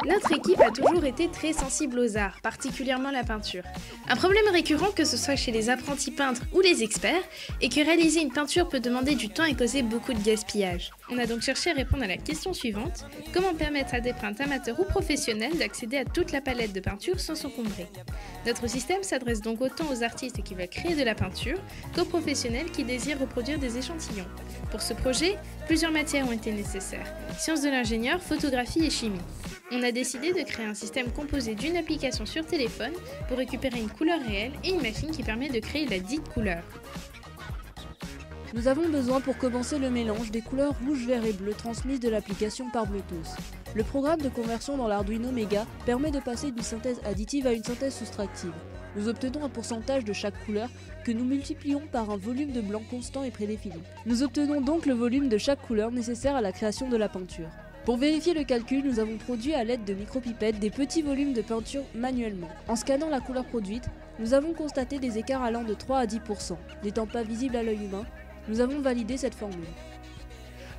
Notre équipe a toujours été très sensible aux arts, particulièrement la peinture. Un problème récurrent, que ce soit chez les apprentis peintres ou les experts, est que réaliser une peinture peut demander du temps et causer beaucoup de gaspillage. On a donc cherché à répondre à la question suivante: comment permettre à des peintres amateurs ou professionnels d'accéder à toute la palette de peinture sans s'encombrer? Notre système s'adresse donc autant aux artistes qui veulent créer de la peinture qu'aux professionnels qui désirent reproduire des échantillons. Pour ce projet, plusieurs matières ont été nécessaires: sciences de l'ingénieur, photographie et chimie. On a décidé de créer un système composé d'une application sur téléphone pour récupérer une couleur réelle et une machine qui permet de créer la dite couleur. Nous avons besoin pour commencer le mélange des couleurs rouge, vert et bleu transmises de l'application par Bluetooth. Le programme de conversion dans l'Arduino Mega permet de passer d'une synthèse additive à une synthèse soustractive. Nous obtenons un pourcentage de chaque couleur que nous multiplions par un volume de blanc constant et prédéfini. Nous obtenons donc le volume de chaque couleur nécessaire à la création de la peinture. Pour vérifier le calcul, nous avons produit à l'aide de micropipettes des petits volumes de peinture manuellement. En scannant la couleur produite, nous avons constaté des écarts allant de 3 à 10%. N'étant pas visibles à l'œil humain, nous avons validé cette formule.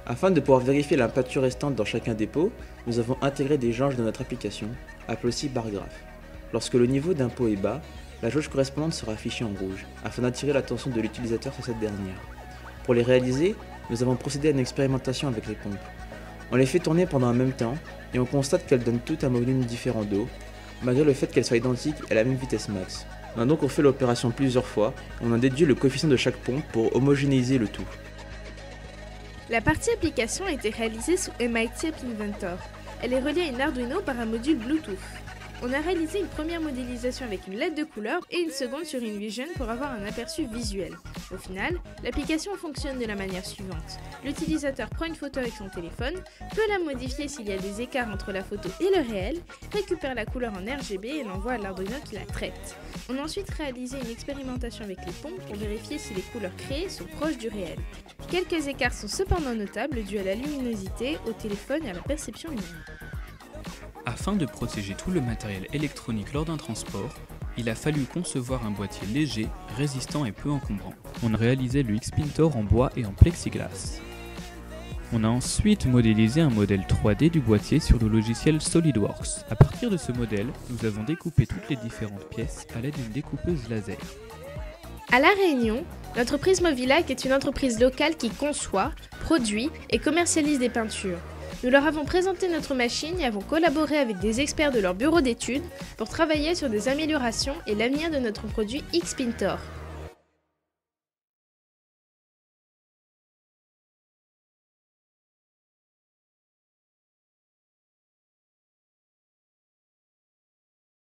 Afin de pouvoir vérifier la peinture restante dans chacun des pots, nous avons intégré des jauges dans notre application, appelée aussi bar graph. Lorsque le niveau d'un pot est bas, la jauge correspondante sera affichée en rouge, afin d'attirer l'attention de l'utilisateur sur cette dernière. Pour les réaliser, nous avons procédé à une expérimentation avec les pompes. On les fait tourner pendant un même temps et on constate qu'elles donnent toutes un volume différent d'eau, malgré le fait qu'elles soient identiques à la même vitesse max. On a donc refait l'opération plusieurs fois et on a déduit le coefficient de chaque pompe pour homogénéiser le tout. La partie application a été réalisée sous MIT App Inventor. Elle est reliée à une Arduino par un module Bluetooth. On a réalisé une première modélisation avec une LED de couleur et une seconde sur InVision pour avoir un aperçu visuel. Au final, l'application fonctionne de la manière suivante. L'utilisateur prend une photo avec son téléphone, peut la modifier s'il y a des écarts entre la photo et le réel, récupère la couleur en RGB et l'envoie à l'Arduino qui la traite. On a ensuite réalisé une expérimentation avec les pompes pour vérifier si les couleurs créées sont proches du réel. Quelques écarts sont cependant notables dus à la luminosité, au téléphone et à la perception humaine. Afin de protéger tout le matériel électronique lors d'un transport, il a fallu concevoir un boîtier léger, résistant et peu encombrant. On a réalisé le Xpintor en bois et en plexiglas. On a ensuite modélisé un modèle 3D du boîtier sur le logiciel SolidWorks. À partir de ce modèle, nous avons découpé toutes les différentes pièces à l'aide d'une découpeuse laser. À La Réunion, l'entreprise Movilac est une entreprise locale qui conçoit, produit et commercialise des peintures. Nous leur avons présenté notre machine et avons collaboré avec des experts de leur bureau d'études pour travailler sur des améliorations et l'avenir de notre produit Xpintor.